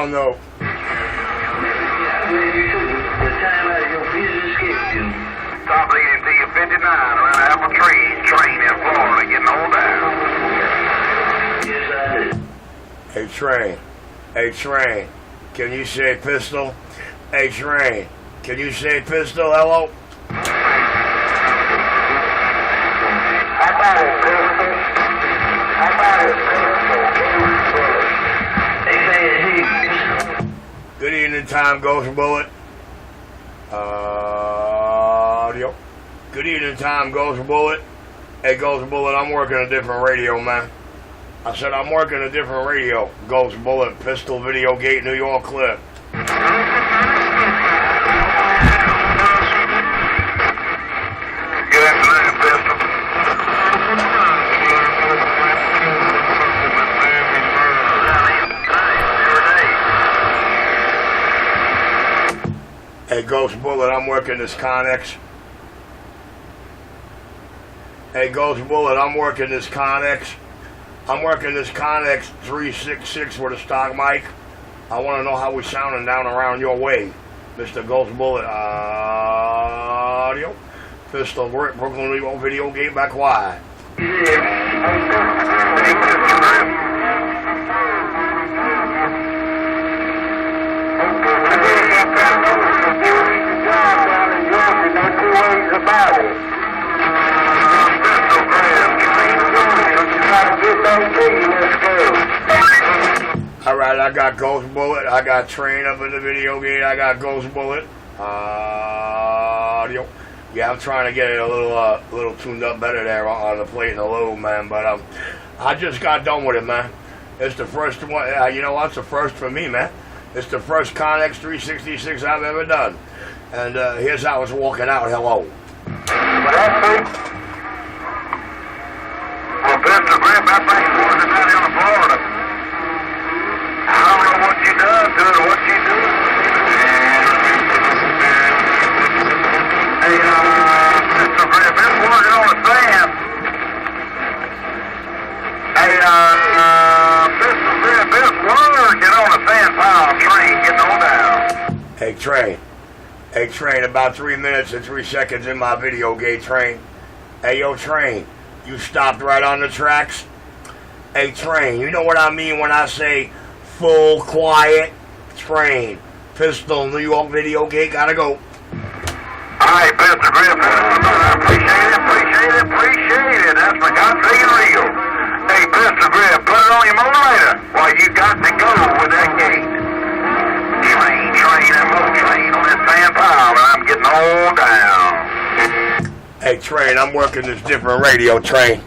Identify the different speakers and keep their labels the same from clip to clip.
Speaker 1: don't know.
Speaker 2: Stop leading to your 59 around Apple Tree train in Florida, getting on down.
Speaker 1: Hey, train. Hey, train. Can you say pistol? Hey, train. Can you say pistol? Hello? Good evening, Tom Ghost Bullet. Audio. Good evening, Tom Ghost Bullet. Hey, Ghost Bullet, I'm working a different radio, man. I said I'm working a different radio. Ghost Bullet, Pistol Video Gate, New York Clip.
Speaker 2: Good afternoon, Pistol.
Speaker 1: Hey, Ghost Bullet, I'm working this Connex. Hey, Ghost Bullet, I'm working this Connex. I'm working this Connex 366 with a stock mic. I want to know how we're sounding down around your way, Mr. Ghost Bullet. Audio. Pistol Grip, Brooklyn, New York, Video Gate, back wide. Alright, I got Ghost Bullet, I got Train up in the Video Gate, I got Ghost Bullet. Audio. Yeah, I'm trying to get it a little tuned up better there on the plate and the low, man, but I just got done with it, man. It's the first one, you know what's the first for me, man. It's the first Connex 366 I've ever done. And here's how it's walking out, hello.
Speaker 2: Well, Pistol Grip, that thing's working down here in Florida. I don't know what you done to it or what you do. Hey, Pistol Grip, it's working on the sand. Hey, Pistol Grip, it's working on the sand pile train getting on down.
Speaker 1: Hey, Train. Hey, Train, about 3 minutes and 3 seconds in my Video Gate, Train. Hey, yo, Train, you stopped right on the tracks? Hey, Train, you know what I mean when I say full quiet? Train. Pistol, New York, Video Gate, gotta go.
Speaker 2: Alright, Pistol Grip, I appreciate it. That's my God-taking real. Hey, Pistol Grip, put it on your motor while you got to go with that gate. Train, and more train on this sand pile, and I'm getting all down.
Speaker 1: Hey, Train, I'm working this different radio, Train.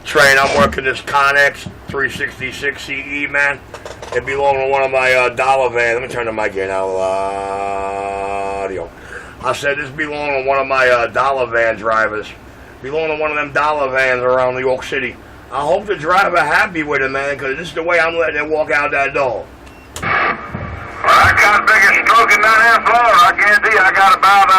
Speaker 1: Train, I'm working this Connex 366 CE, man. It belonged to one of my dollar vans. Let me turn the mic in now. Audio. I said this belonged to one of my dollar van drivers. Belonged to one of them dollar vans around New York City. I hope the driver happy with it, man, because this is the way I'm letting it walk out that door.
Speaker 2: Well, I got the biggest stroking down here in Florida. I guarantee you I got about